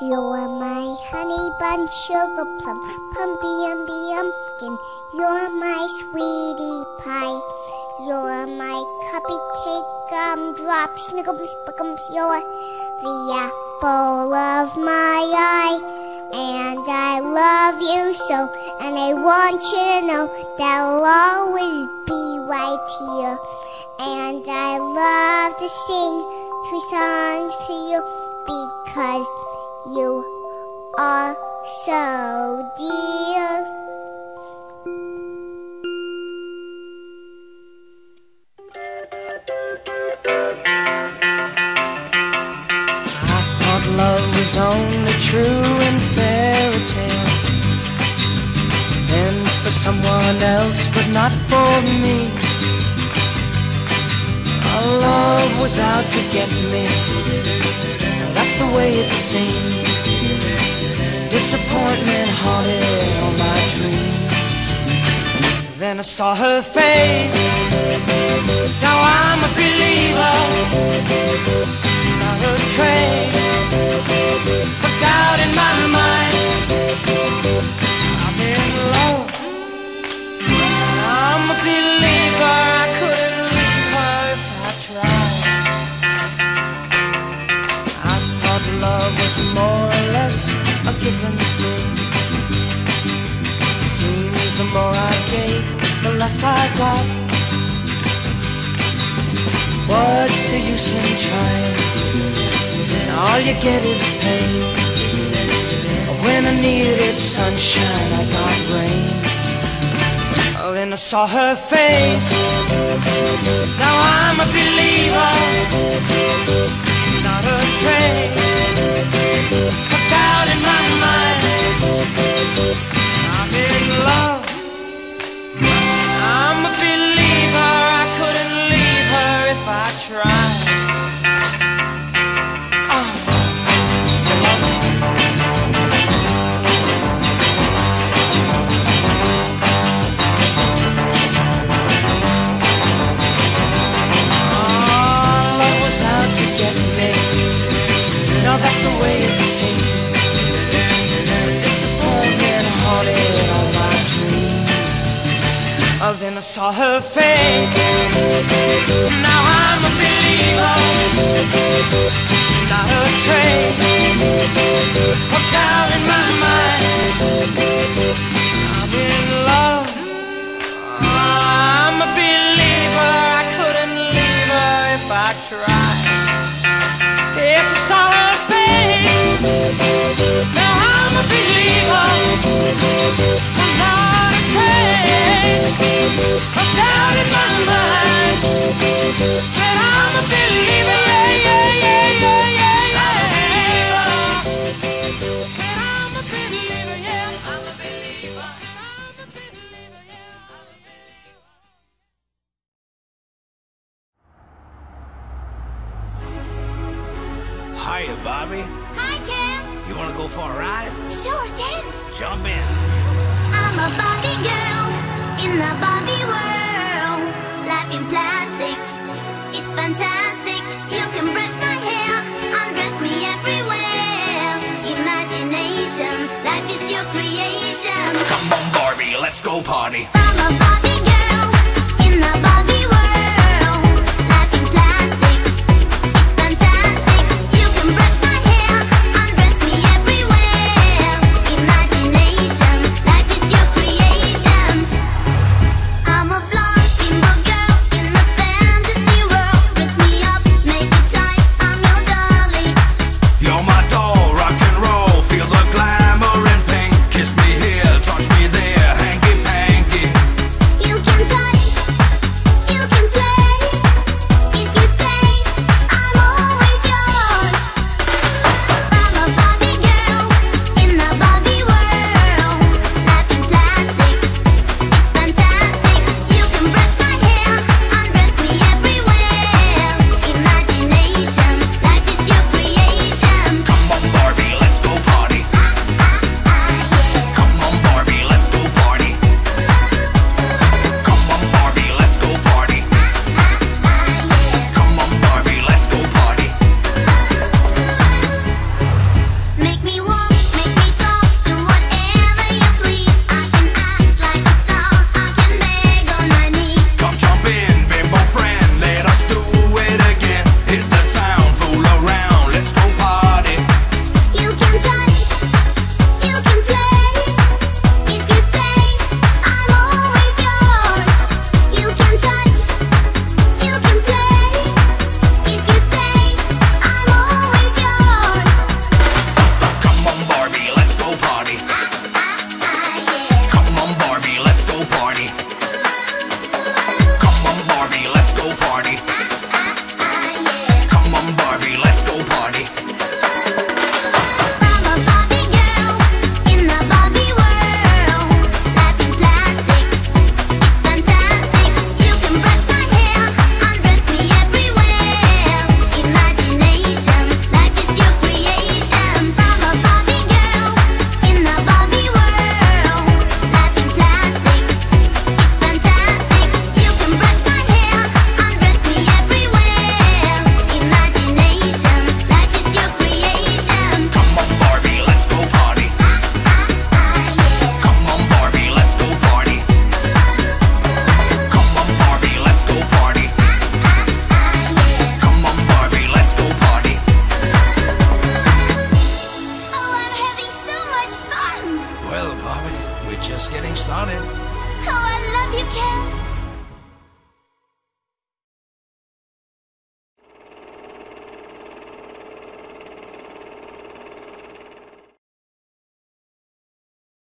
You're my honey bun, sugar plum, pumpy umby umpkin. You're my sweetie pie. You're my cupcake, gumdrop, snickums, spickums. You're the apple of my eye. And I love you so, and I want you to know that I'll always be right here. And I love to sing 3 songs to you because you are so dear. I thought love was only true in fairy tales, and for someone else, but not for me. Our love was out to get me. That's the way it seemed. Disappointment haunted all my dreams. Then I saw her face. Now I'm a believer. Not a trace of doubt in my mind. I'm in love. I'm a believer. I couldn't leave her if I tried. I thought love was more or less a given thing. Seems the more I gave, the less I got. What's the use in trying? All you get is pain. When I needed sunshine, I got rain. Then I saw her face. Now I'm a believer. Not a trace of doubt in my mind. I'm in love. I'm a believer. I couldn't leave her if I tried. That's the way it seemed. Disappointment haunted all my dreams. Then I saw her face. Now I'm a believer. Not a trace of doubt in my mind. I'm in love. I'm a believer. I couldn't leave her if I tried. Yes, I saw her face. Now I'm a believer. I'm not a trace of doubt in my mind. Said I'm a believer, yeah, yeah, yeah, yeah, yeah, yeah. Said I'm a believer, yeah, I'm a believer. Said I'm a believer, yeah, I'm a believer. Hiya, Bobby. Hi, Ken. You wanna go for a ride? Sure, Ken. Jump in. I'm a Barbie girl in the Barbie world. Life in plastic, it's fantastic. You can brush my hair, undress me everywhere. Imagination, life is your creation. Come on, Barbie, let's go party. I'm a Barbie girl in the Barbie world. Life in plastic, it's fantastic. You can brush my hair, undress me everywhere. Imagination, life is your creation. I'm a blonde bimbo girl in a fantasy world. Dress me up, make it tight, I'm your dolly. You're my doll, rock and roll. Feel the glamour and pink. Kiss me here, touch me there, hanky panky. You we're just getting started. Oh, I love you, Ken.